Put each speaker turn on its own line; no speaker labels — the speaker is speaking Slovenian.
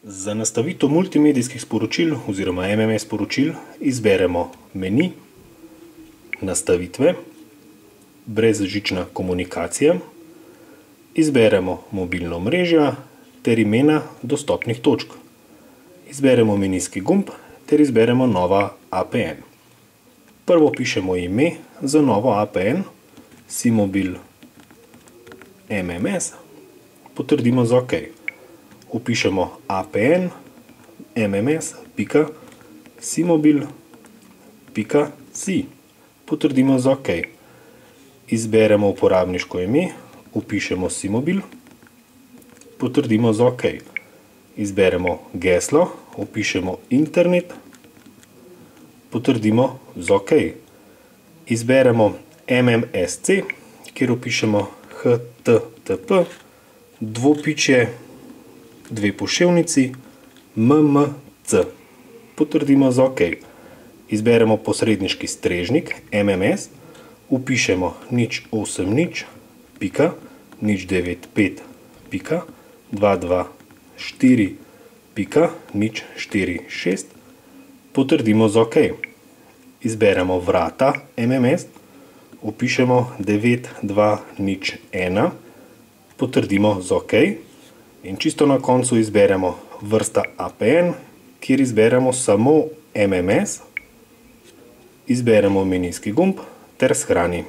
Za nastavitev multimedijskih sporočil oziroma MMS sporočil izberemo meni, nastavitve, brezžična komunikacija, izberemo mobilno omrežje ter imena dostopnih točk. Izberemo menijski gumb ter izberemo nova APN. Prvo pišemo ime za novo APN, SIMOBIL MMS, potrdimo za OK. Vpišemo APN mms.simobil.si, potrdimo za OK. Izberemo uporabniško ime, vpišemo SIMOBIL, potrdimo za OK. Izberemo geslo, vpišemo internet, potrdimo za OK. Izberemo MMSC, kjer vpišemo HTTP, dvopičje, dve poševnici, MMC. Potrdimo za OK. Izberemo posredniški strežnik MMS, vpišemo 080.095.224.046, potrdimo za OK. Izberemo vrata MMS, vpišemo 9201, potrdimo za OK. In čisto na koncu izberemo vrsta APN, kjer izberemo samo MMS, izberemo menijski gumb ter shrani.